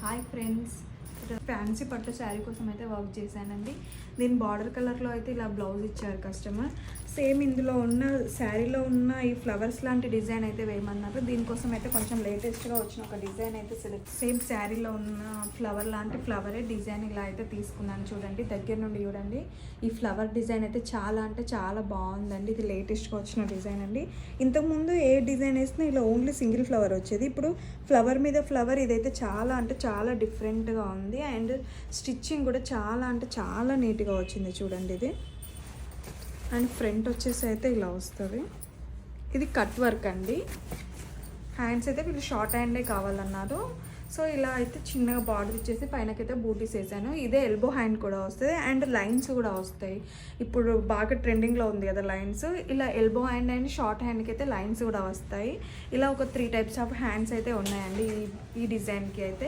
Hi friends, fancy పట్టు శారీ కోసం అయితే వర్క్ చేశానండి. దీని బార్డర్ కలర్లో అయితే ఇలా బ్లౌజ్ ఇచ్చారు కస్టమర్. సేమ్ ఇందులో ఉన్న శారీలో ఉన్న ఈ ఫ్లవర్స్ లాంటి డిజైన్ అయితే వేయమన్నారు. దీనికోసం అయితే కొంచెం లేటెస్ట్గా వచ్చిన ఒక డిజైన్ అయితే సెలెక్ట్, సేమ్ శారీలో ఉన్న ఫ్లవర్ లాంటి ఫ్లవరే డిజైన్ ఇలా అయితే తీసుకున్నాను. చూడండి, దగ్గర నుండి చూడండి. ఈ ఫ్లవర్ డిజైన్ అయితే చాలా అంటే చాలా బాగుందండి. ఇది లేటెస్ట్గా వచ్చిన డిజైన్ అండి. ఇంతకుముందు ఏ డిజైన్ వేసినా ఇలా ఓన్లీ సింగిల్ ఫ్లవర్ వచ్చేది. ఇప్పుడు ఫ్లవర్ మీద ఫ్లవర్, ఇదైతే చాలా అంటే చాలా డిఫరెంట్గా ఉంది. అండ్ స్టిచ్చింగ్ కూడా చాలా అంటే చాలా నీట్గా వచ్చింది. చూడండి ఇది. అండ్ ఫ్రంట్ వచ్చేసి అయితే ఇలా వస్తుంది. ఇది కట్ వర్క్ అండి. హ్యాండ్స్ అయితే వీళ్ళు షార్ట్ హ్యాండే కావాలన్నారు. సో ఇలా అయితే చిన్నగా బార్డర్ ఇచ్చేసి పైనకైతే బూటీస్ వేసాను. ఇదే ఎల్బో హ్యాండ్ కూడా వస్తుంది అండ్ లైన్స్ కూడా వస్తాయి. ఇప్పుడు బాగా ట్రెండింగ్లో ఉంది కదా లైన్స్. ఇలా ఎల్బో హ్యాండ్ అండ్ షార్ట్ హ్యాండ్కి అయితే లైన్స్ కూడా వస్తాయి. ఇలా ఒక 3 టైప్స్ ఆఫ్ హ్యాండ్స్ అయితే ఉన్నాయండి ఈ డిజైన్కి అయితే.